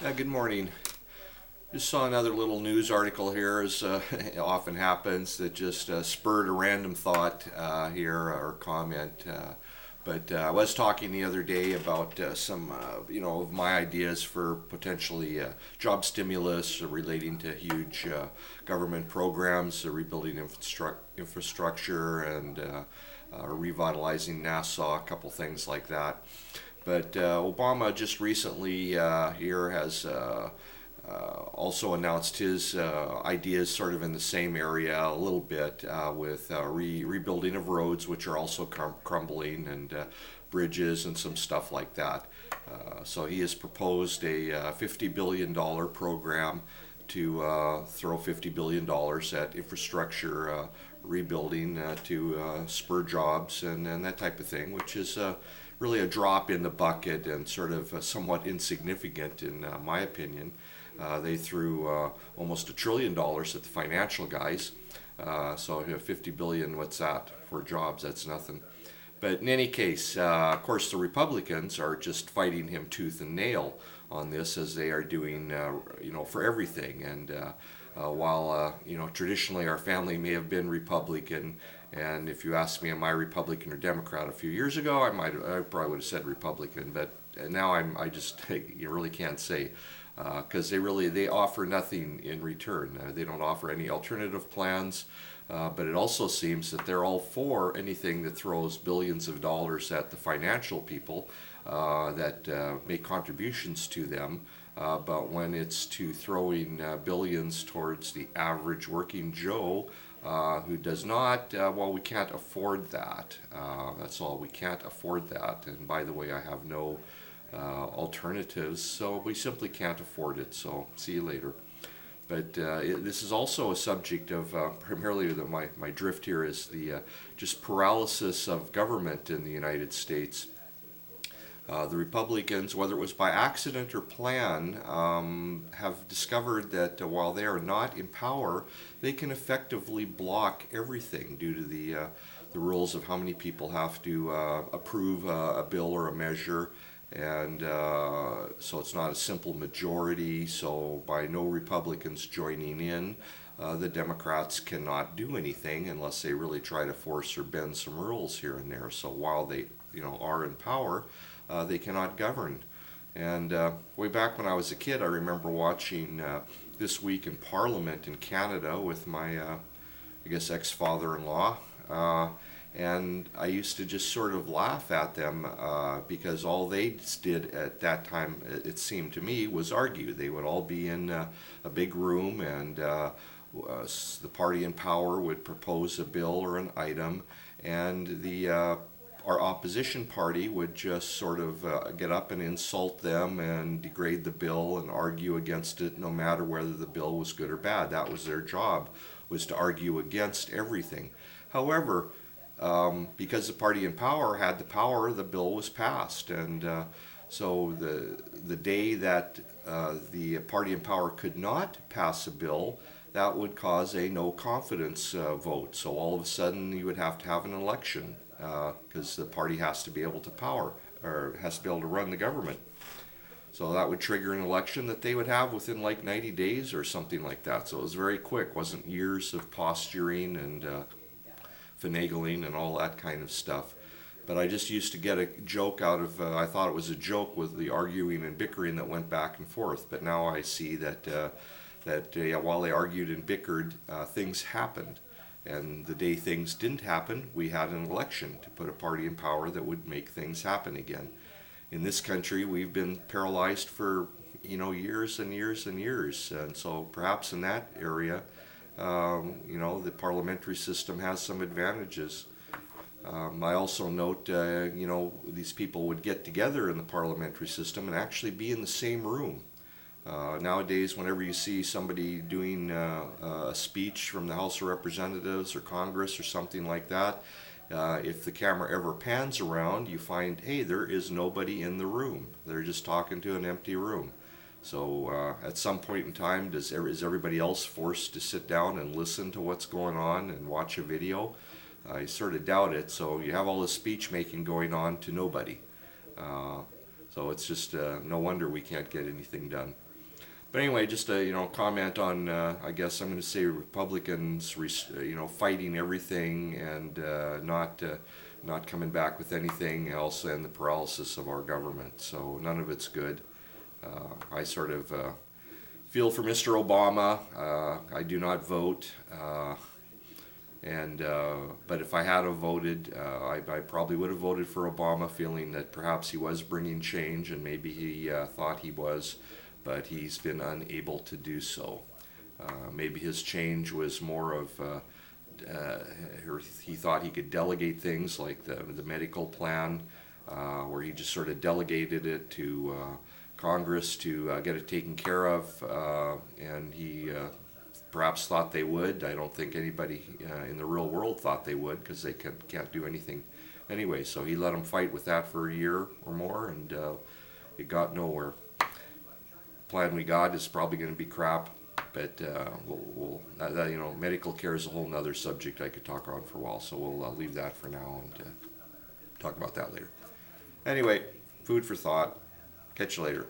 Good morning. Just saw another little news article here, as it often happens, that just spurred a random thought here or comment. But I was talking the other day about some, of my ideas for potentially job stimulus relating to huge government programs, rebuilding infrastructure, and revitalizing NASA, a couple things like that. But Obama just recently here has also announced his ideas sort of in the same area a little bit with rebuilding of roads, which are also crumbling, and bridges and some stuff like that. So he has proposed a $50 billion program to throw $50 billion at infrastructure rebuilding to spur jobs and that type of thing, which is really a drop in the bucket and sort of somewhat insignificant in my opinion. They threw almost $1 trillion at the financial guys. So 50 billion, what's that for jobs? That's nothing. But in any case, of course, the Republicans are just fighting him tooth and nail on this, as they are doing, for everything. And while traditionally our family may have been Republican, and if you asked me, am I Republican or Democrat a few years ago, I probably would have said Republican. But now I just you really can't say, because they offer nothing in return. They don't offer any alternative plans. But it also seems that they're all for anything that throws billions of dollars at the financial people that make contributions to them. But when it's to throwing billions towards the average working Joe who does not, well, we can't afford that. That's all. We can't afford that. And by the way, I have no alternatives, so we simply can't afford it. So see you later. But this is also a subject of primarily my drift here is the just paralysis of government in the United States. The Republicans, whether it was by accident or plan, have discovered that while they are not in power, they can effectively block everything due to the rules of how many people have to approve a bill or a measure. And so it's not a simple majority. So by no Republicans joining in, the Democrats cannot do anything unless they really try to force or bend some rules here and there. So while they are in power, they cannot govern. And way back when I was a kid, I remember watching This Week in Parliament in Canada with my, I guess, ex-father-in-law. And I used to just sort of laugh at them because all they did at that time, it seemed to me, was argue. They would all be in a big room, and the party in power would propose a bill or an item, and our opposition party would just sort of get up and insult them and degrade the bill and argue against it, no matter whether the bill was good or bad. That was their job, was to argue against everything. However, because the party in power had the power, the bill was passed. And so the day that the party in power could not pass a bill, that would cause a no confidence vote. So all of a sudden you would have to have an election because the party has to be able to power, or has to be able to run the government. So that would trigger an election that they would have within like 90 days or something like that. So it was very quick. Wasn't years of posturing and finagling and all that kind of stuff. But I just used to get a joke out of, I thought it was a joke with the arguing and bickering that went back and forth. But now I see that, while they argued and bickered, things happened. And the day things didn't happen, we had an election to put a party in power that would make things happen again. In this country, we've been paralyzed for, years and years and years. And so perhaps in that area, the parliamentary system has some advantages. I also note, these people would get together in the parliamentary system and actually be in the same room. Nowadays, whenever you see somebody doing a speech from the House of Representatives or Congress or something like that, if the camera ever pans around, you find, hey, there is nobody in the room. They're just talking to an empty room. So at some point in time, is everybody else forced to sit down and listen to what's going on and watch a video? I sort of doubt it. So you have all this speech making going on to nobody. So it's just no wonder we can't get anything done. But anyway, just a comment on I guess I'm going to say Republicans fighting everything and not coming back with anything else, and the paralysis of our government. So none of it's good. I sort of feel for Mr. Obama. I do not vote. But if I had have voted, I probably would have voted for Obama, feeling that perhaps he was bringing change, and maybe he thought he was, but he's been unable to do so. Maybe his change was more of he thought he could delegate things like the medical plan, where he just sort of delegated it to Congress to get it taken care of, and he perhaps thought they would. I don't think anybody in the real world thought they would, because they can't do anything anyway. So he let them fight with that for a year or more, and it got nowhere. Plan we got is probably going to be crap, but medical care is a whole nother subject I could talk on for a while. So we'll leave that for now and talk about that later. Anyway, food for thought. Catch you later.